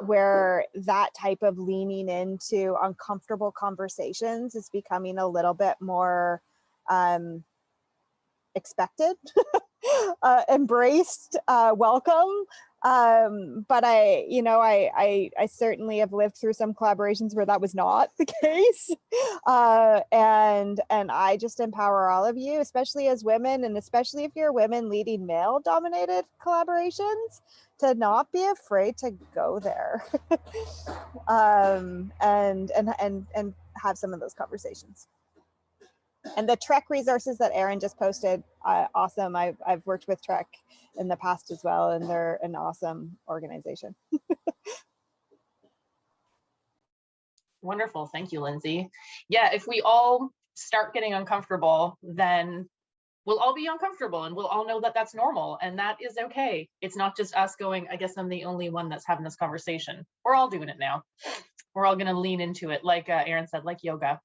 where that type of leaning into uncomfortable conversations is becoming a little bit more expected, embraced, welcome. But I certainly have lived through some collaborations where that was not the case. And I just empower all of you, especially as women, and especially if you're women leading male dominated collaborations, to not be afraid to go there. And have some of those conversations. And the Trek resources that Erin just posted, awesome. I've worked with Trek in the past as well, and they're an awesome organization. Wonderful. Thank you, Lindsay. Yeah, if we all start getting uncomfortable, then we'll all be uncomfortable, and we'll all know that that's normal, and that is okay. It's not just us going, I guess I'm the only one that's having this conversation. We're all doing it now. We're all going to lean into it, like Erin said, like yoga.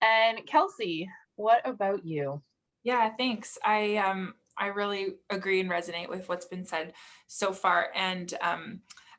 And Kelsey, what about you? Yeah, thanks. I really agree and resonate with what's been said so far. And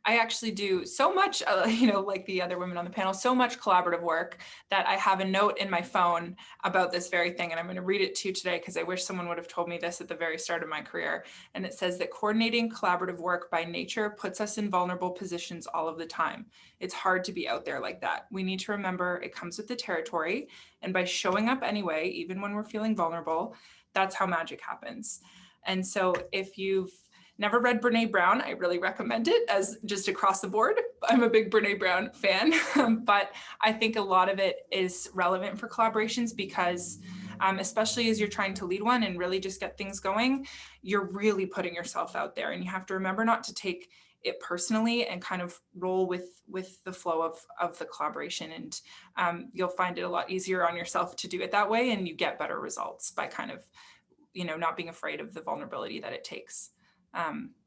I actually do so much, like the other women on the panel, so much collaborative work that I have a note in my phone about this very thing. And I'm going to read it to you today because I wish someone would have told me this at the very start of my career. And it says that coordinating collaborative work by nature puts us in vulnerable positions all of the time. It's hard to be out there like that. We need to remember it comes with the territory. And by showing up anyway, even when we're feeling vulnerable, that's how magic happens. And so if you've never read Brene Brown, I really recommend it as just across the board. I'm a big Brene Brown fan, but I think a lot of it is relevant for collaborations because especially as you're trying to lead one and really just get things going, you're really putting yourself out there, and you have to remember not to take it personally and kind of roll with the flow of the collaboration. And you'll find it a lot easier on yourself to do it that way, and you get better results by kind of, not being afraid of the vulnerability that it takes.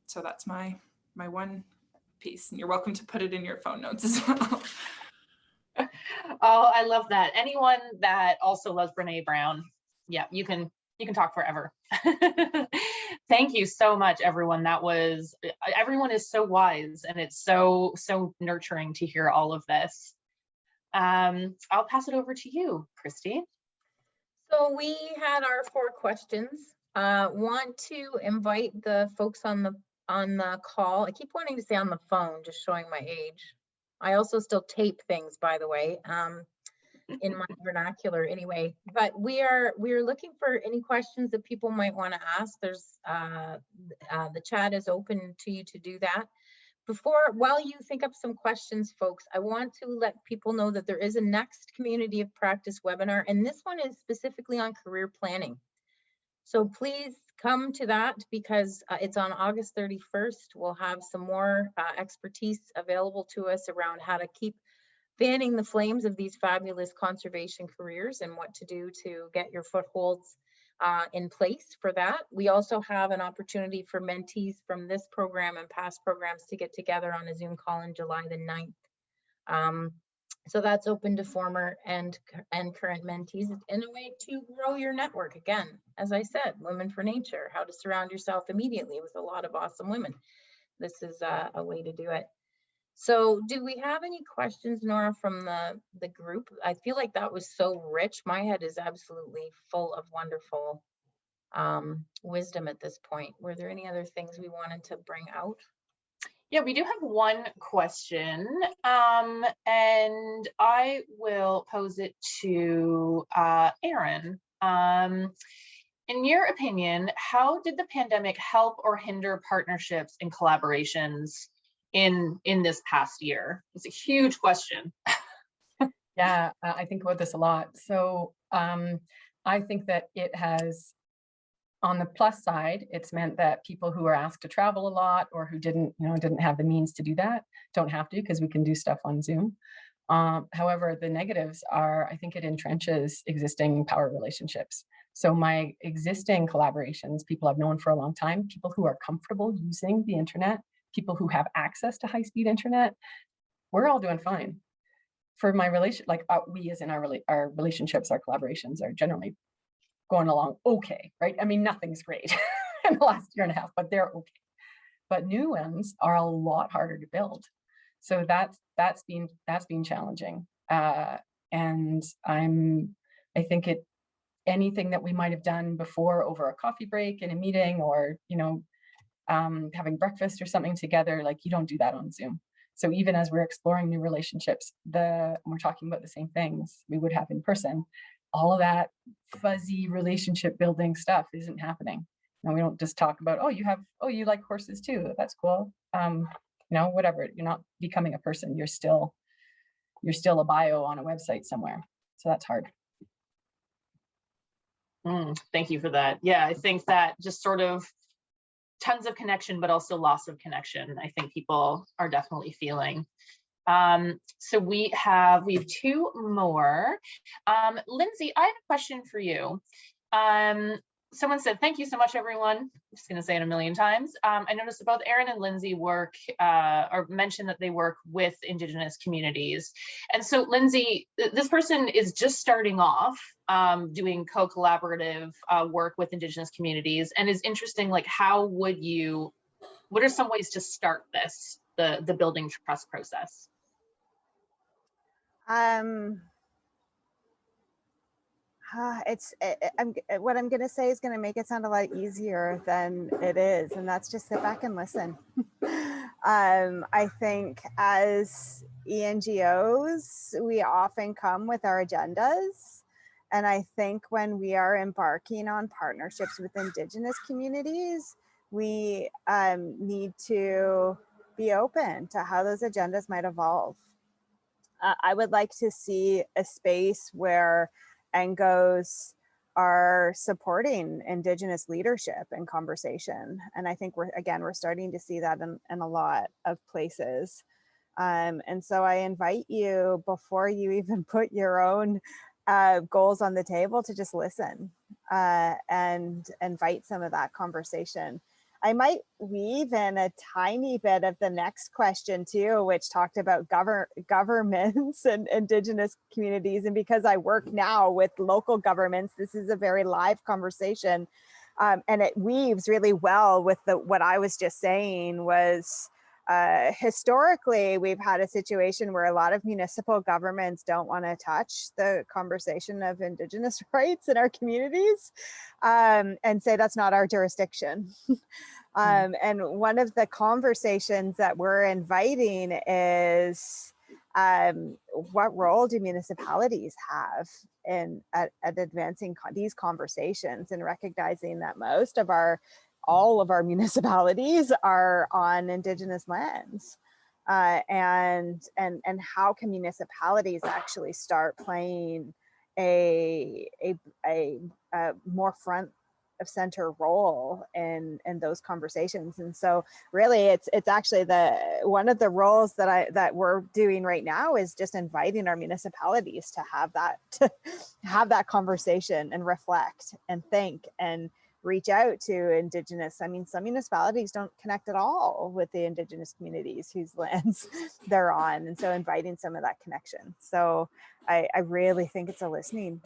So that's my one piece, and you're welcome to put it in your phone notes as well. Oh, I love that. Anyone that also loves Brene Brown, yeah, you can talk forever. Thank you so much, everyone. Everyone is so wise, and it's so nurturing to hear all of this. I'll pass it over to you, Christy. So we had our 4 questions. Want to invite the folks on the call. I keep wanting to say on the phone, just showing my age. I also still tape things, by the way, in my vernacular anyway. But we are looking for any questions that people might want to ask. There's the chat is open to you to do that. While you think up some questions, folks, I want to let people know that there is a next community of practice webinar, and this one is specifically on career planning. So please come to that because it's on August 31st. We'll have some more expertise available to us around how to keep fanning the flames of these fabulous conservation careers and what to do to get your footholds in place for that. We also have an opportunity for mentees from this program and past programs to get together on a Zoom call on July the 9th. So that's open to former and current mentees in a way to grow your network. Again, as I said, Women for Nature, how to surround yourself immediately with a lot of awesome women. this is a way to do it. So do we have any questions, Nora, from the group? I feel like that was so rich. My head is absolutely full of wonderful wisdom at this point. Were there any other things we wanted to bring out? Yeah, we do have one question, and I will pose it to Erin. In your opinion, how did the pandemic help or hinder partnerships and collaborations in this past year? It's a huge question. Yeah, I think about this a lot. So I think that it has, on the plus side, it's meant that people who are asked to travel a lot or who didn't have the means to do that don't have to, because we can do stuff on Zoom. However, the negatives are, I think it entrenches existing power relationships. So my existing collaborations, people I've known for a long time, people who are comfortable using the internet, people who have access to high-speed internet, we're all doing fine. For my relation, like we as in our relationships, our collaborations are generally going along okay, right? I mean, nothing's great in the last year and a half, but they're okay. But new ones are a lot harder to build. So that's been challenging. And I think anything that we might have done before over a coffee break in a meeting, or having breakfast or something together, like you don't do that on Zoom. So even as we're exploring new relationships, we're talking about the same things we would have in person, all of that fuzzy relationship building stuff isn't happening. We don't just talk about, you like horses too, that's cool. Whatever, you're not becoming a person, you're still a bio on a website somewhere. So that's hard. Thank you for that. Yeah, I think that just sort of tons of connection, but also loss of connection, I think people are definitely feeling. So we have two more. Lindsay, I have a question for you. Someone said, thank you so much, everyone. I'm just going to say it a million times. I noticed that both Erin and Lindsay work or mention that they work with Indigenous communities. And so Lindsay, this person is just starting off doing co-collaborative work with Indigenous communities, and is interesting, like, what are some ways to start this, the building trust process? What I'm going to say is going to make it sound a lot easier than it is, and that's just sit back and listen. I think as ENGOs, we often come with our agendas, and I think when we are embarking on partnerships with Indigenous communities, we need to be open to how those agendas might evolve. I would like to see a space where NGOs are supporting Indigenous leadership and conversation. And I think we're starting to see that in a lot of places. And so I invite you, before you even put your own goals on the table, to just listen and invite some of that conversation. I might weave in a tiny bit of the next question too, which talked about governments and Indigenous communities. And because I work now with local governments, this is a very live conversation. And it weaves really well with what I was just saying was, historically, we've had a situation where a lot of municipal governments don't want to touch the conversation of Indigenous rights in our communities, and say that's not our jurisdiction. And one of the conversations that we're inviting is, what role do municipalities have at advancing these conversations, and recognizing that all of our municipalities are on Indigenous lands, and how can municipalities actually start playing a more front of center role in those conversations. And so really it's actually one of the roles that we're doing right now is just inviting our municipalities to have that conversation and reflect and think and reach out to Indigenous. I mean, some municipalities don't connect at all with the Indigenous communities whose lands they're on. And so inviting some of that connection. So I really think it's a listening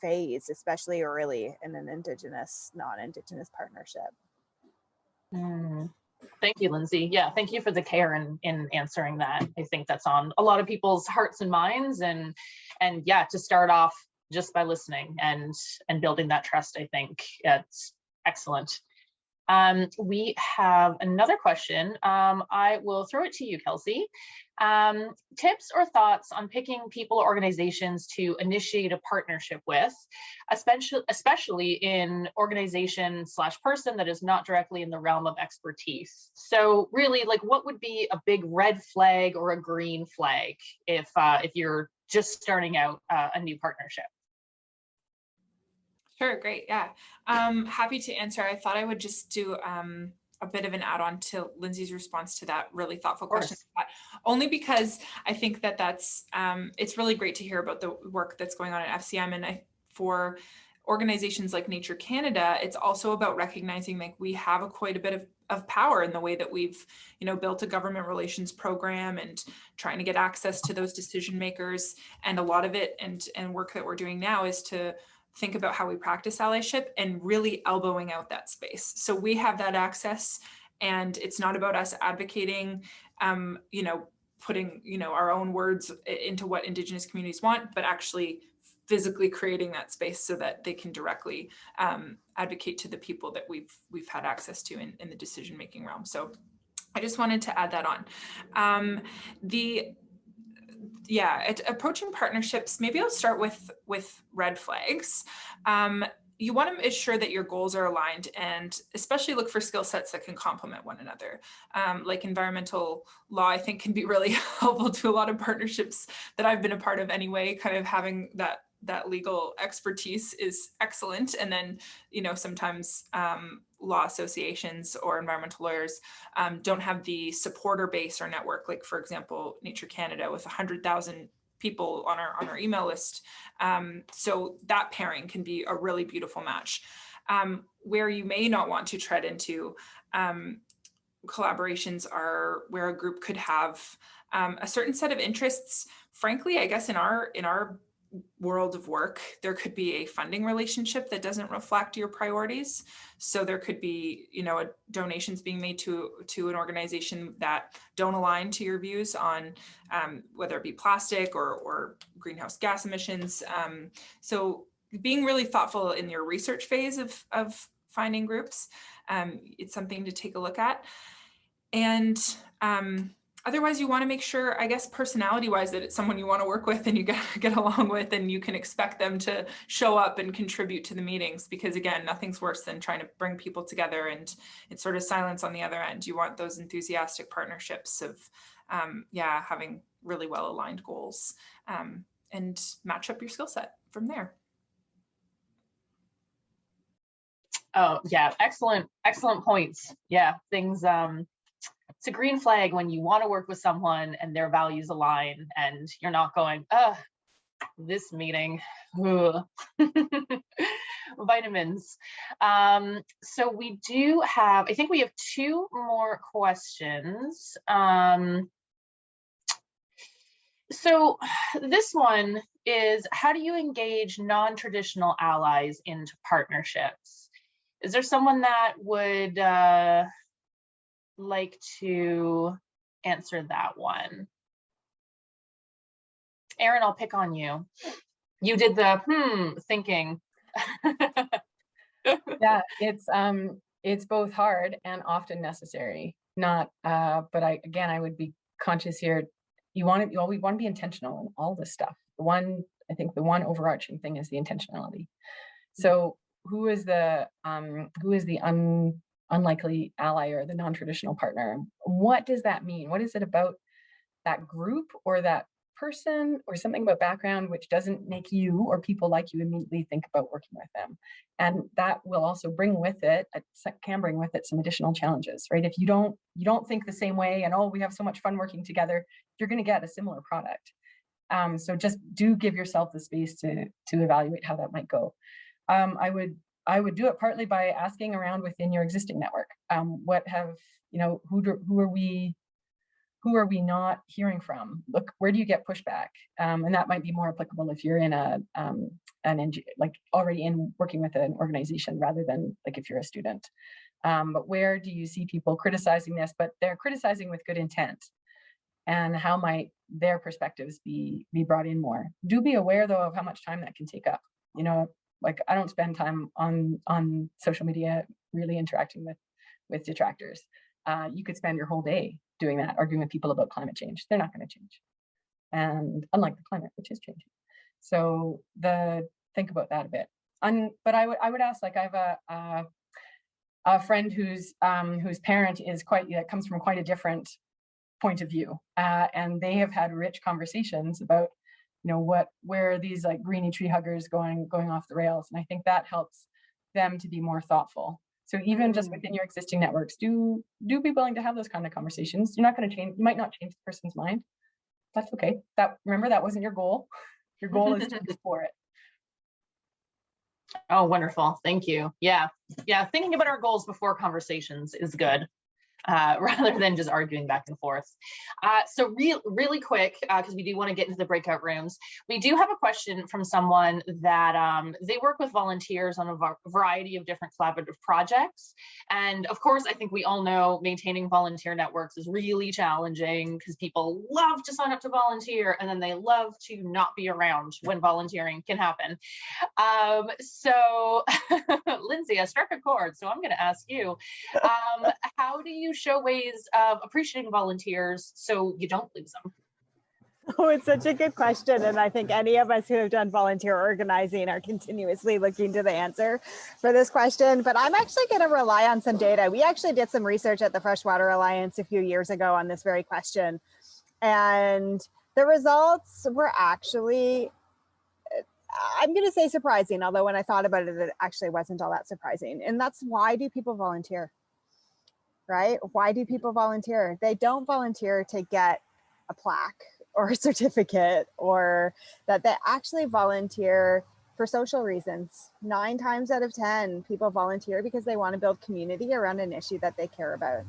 phase, especially early in an Indigenous, non-Indigenous partnership. Thank you, Lindsay. Yeah, thank you for the care in answering that. I think that's on a lot of people's hearts and minds, and yeah, to start off just by listening and building that trust, I think it's excellent. We have another question. I will throw it to you, Kelsey. Tips or thoughts on picking people or organizations to initiate a partnership with, especially in organization/person that is not directly in the realm of expertise. So really, like, what would be a big red flag or a green flag if you're just starting out a new partnership? Sure, great, yeah. Happy to answer. I thought I would just do a bit of an add-on to Lindsay's response to that really thoughtful question. Only because I think that that's, it's really great to hear about the work that's going on at FCM, and for organizations like Nature Canada, it's also about recognizing like we have quite a bit of power in the way that we've, you know, built a government relations program and trying to get access to those decision makers. And a lot of it and work that we're doing now is to think about how we practice allyship and really elbowing out that space. So we have that access, and it's not about us advocating, you know, putting, you know, our own words into what Indigenous communities want, but actually physically creating that space so that they can directly advocate to the people that we've had access to in the decision-making realm. So I just wanted to add that on. Approaching partnerships, maybe I'll start with red flags. You want to ensure that your goals are aligned, and especially look for skill sets that can complement one another. Like environmental law, I think, can be really helpful to a lot of partnerships that I've been a part of anyway. Kind of having that legal expertise is excellent. And then, you know, sometimes law associations or environmental lawyers don't have the supporter base or network, like, for example, Nature Canada with 100,000 people on our email list. So that pairing can be a really beautiful match. Where you may not want to tread into collaborations are where a group could have a certain set of interests. Frankly, I guess in our world of work, there could be a funding relationship that doesn't reflect your priorities. So there could be, you know, donations being made to an organization that don't align to your views on whether it be plastic or greenhouse gas emissions. So being really thoughtful in your research phase of finding groups, it's something to take a look at. And otherwise, you want to make sure, I guess, personality-wise, that it's someone you want to work with and you get along with, and you can expect them to show up and contribute to the meetings. Because again, nothing's worse than trying to bring people together and it's sort of silence on the other end. You want those enthusiastic partnerships of, having really well-aligned goals, and match up your skill set from there. Oh yeah, excellent points. Yeah, things. It's a green flag when you want to work with someone and their values align, and you're not going, this meeting, vitamins. So we do have, I think we have 2 more questions. So this one is, how do you engage non-traditional allies into partnerships? Is there someone that would like to answer that one? Erin, I'll pick on you. You did the thinking. Yeah, it's both hard and often necessary. But I would be conscious here. We want to be intentional in all this stuff. I think the one overarching thing is the intentionality. So who is the unlikely ally or the non-traditional partner? What does that mean? What is it about that group or that person or something about background which doesn't make you or people like you immediately think about working with them? And that will also bring with it some additional challenges, right? If you don't think the same way and we have so much fun working together, you're going to get a similar product. So just do give yourself the space to evaluate how that might go. I would do it partly by asking around within your existing network. Who are we not hearing from? Look, where do you get pushback? And that might be more applicable if you're in an NGO, like already in working with an organization, rather than like if you're a student. But where do you see people criticizing this, but they're criticizing with good intent? And how might their perspectives be brought in more? Do be aware though of how much time that can take up. You know, like I don't spend time on social media really interacting with detractors. You could spend your whole day doing that, arguing with people about climate change. They're not going to change. And unlike the climate, which is changing. So think about that a bit. But I would ask, like, I have a friend whose parent is comes from quite a different point of view, and they have had rich conversations about, you know, where are these like greeny tree huggers going off the rails, and I think that helps them to be more thoughtful. So even just within your existing networks, do be willing to have those kind of conversations. You're not going to change. You might not change the person's mind. That's okay. Remember, that wasn't your goal. Your goal is to explore it. Oh, wonderful. Thank you. Yeah. Thinking about our goals before conversations is good, rather than just arguing back and forth. So really quick, because we do want to get into the breakout rooms. We do have a question from someone that they work with volunteers on a variety of different collaborative projects. And of course, I think we all know maintaining volunteer networks is really challenging because people love to sign up to volunteer and then they love to not be around when volunteering can happen. So Lindsay, I struck a chord, so I'm going to ask you, how do you show ways of appreciating volunteers so you don't lose them? Oh, it's such a good question. And I think any of us who have done volunteer organizing are continuously looking to the answer for this question. But I'm actually going to rely on some data. We actually did some research at the Freshwater Alliance a few years ago on this very question. And the results were actually, I'm going to say surprising, although when I thought about it, it actually wasn't all that surprising. And that's, why do people volunteer? Right? Why do people volunteer? They don't volunteer to get a plaque or a certificate, or that they actually volunteer for social reasons. 9 times out of 10, people volunteer because they want to build community around an issue that they care about.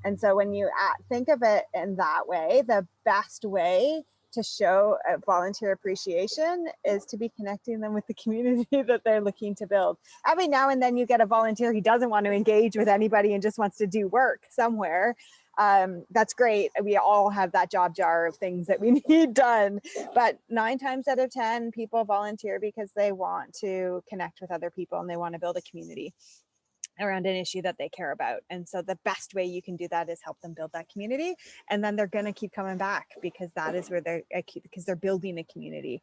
And so when you think of it in that way, the best way to show a volunteer appreciation is to be connecting them with the community that they're looking to build. Every now and then you get a volunteer who doesn't want to engage with anybody and just wants to do work somewhere. That's great. We all have that job jar of things that we need done. But 9 times out of 10, people volunteer because they want to connect with other people and they want to build a community around an issue that they care about. And so the best way you can do that is help them build that community. And then they're going to keep coming back because that is where they're building a community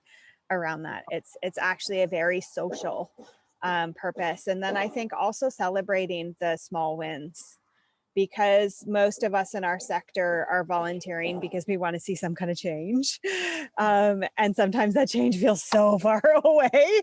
around that. It's actually a very social purpose. And then I think also celebrating the small wins, because most of us in our sector are volunteering because we want to see some kind of change. And sometimes that change feels so far away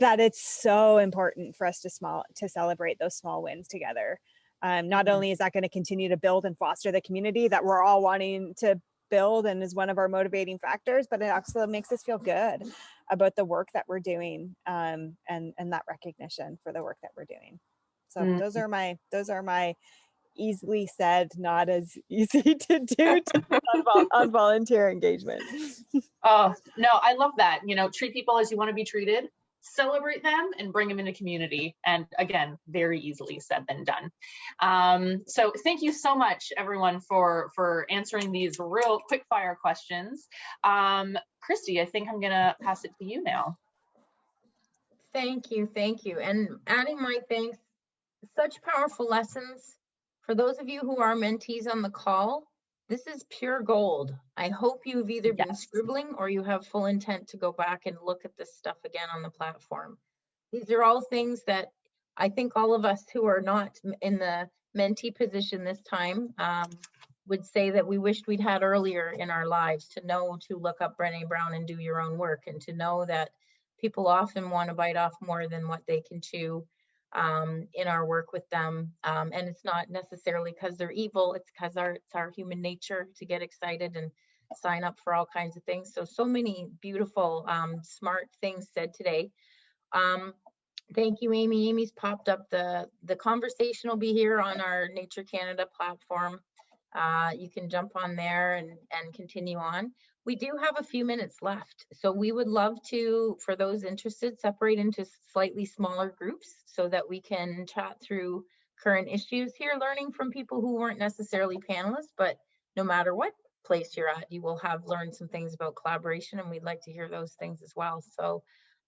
that it's so important for us to celebrate those small wins together. Not only is that going to continue to build and foster the community that we're all wanting to build and is one of our motivating factors, but it also makes us feel good about the work that we're doing, and that recognition for the work that we're doing. So those are my easily said, not as easy to do on volunteer engagement. Oh, no, I love that. You know, treat people as you want to be treated, celebrate them, and bring them into community. And again, very easily said than done. So thank you so much, everyone, for answering these real quick fire questions. Christy, I think I'm going to pass it to you now. Thank you. And adding my thanks, such powerful lessons. For those of you who are mentees on the call, this is pure gold. I hope you've either been scribbling or you have full intent to go back and look at this stuff again on the platform. These are all things that I think all of us who are not in the mentee position this time would say that we wished we'd had earlier in our lives, to know to look up Brené Brown and do your own work, and to know that people often want to bite off more than what they can chew in our work with them, and it's not necessarily because they're evil, it's because it's our human nature to get excited and sign up for all kinds of things. So many beautiful smart things said today. Thank you, Amy. Amy's popped up the conversation will be here on our Nature Canada platform. You can jump on there and continue on. We do have a few minutes left, so we would love to, for those interested, separate into slightly smaller groups so that we can chat through current issues here, learning from people who weren't necessarily panelists, but no matter what place you're at, you will have learned some things about collaboration, and we'd like to hear those things as well. So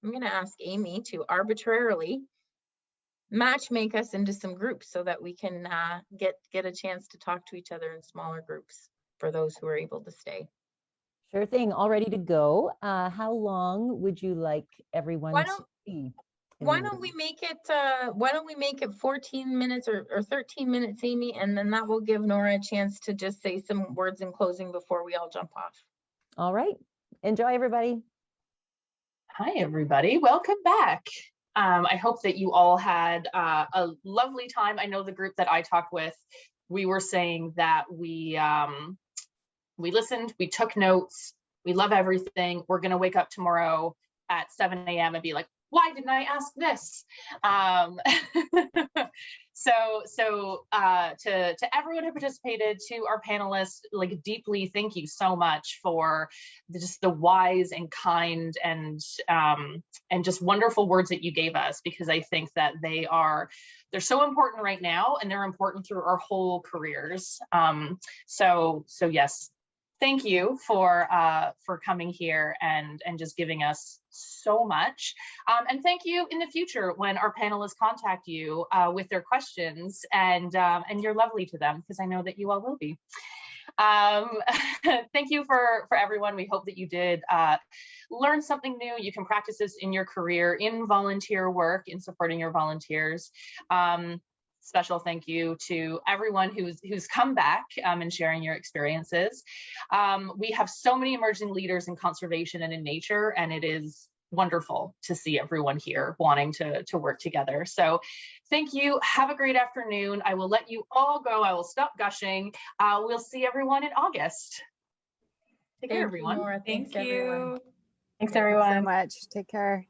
I'm going to ask Amy to arbitrarily make us into some groups so that we can get a chance to talk to each other in smaller groups for those who are able to stay. Sure thing, all ready to go. How long would you like everyone to be? Why don't we make it 14 minutes or 13 minutes, Amy, and then that will give Nora a chance to just say some words in closing before we all jump off. All right, enjoy everybody. Hi, everybody. Welcome back. I hope that you all had a lovely time. I know the group that I talked with, we were saying that we listened, we took notes, we love everything. We're going to wake up tomorrow at 7 a.m. and be like, why didn't I ask this? To everyone who participated, to our panelists, like, deeply thank you so much for just the wise and kind and just wonderful words that you gave us, because I think that they're so important right now, and they're important through our whole careers. So yes, thank you for coming here and just giving us so much. And thank you in the future when our panelists contact you with their questions, and you're lovely to them, because I know that you all will be. Thank you for everyone. We hope that you did learn something new. You can practice this in your career, in volunteer work, in supporting your volunteers. Special thank you to everyone who's come back and sharing your experiences. We have so many emerging leaders in conservation and in nature, and it is wonderful to see everyone here wanting to work together. So thank you. Have a great afternoon. I will let you all go. I will stop gushing. We'll see everyone in August. Take care, everyone. Nora. Thank Everyone. you. Thanks, Thank you everyone. so much. Take care.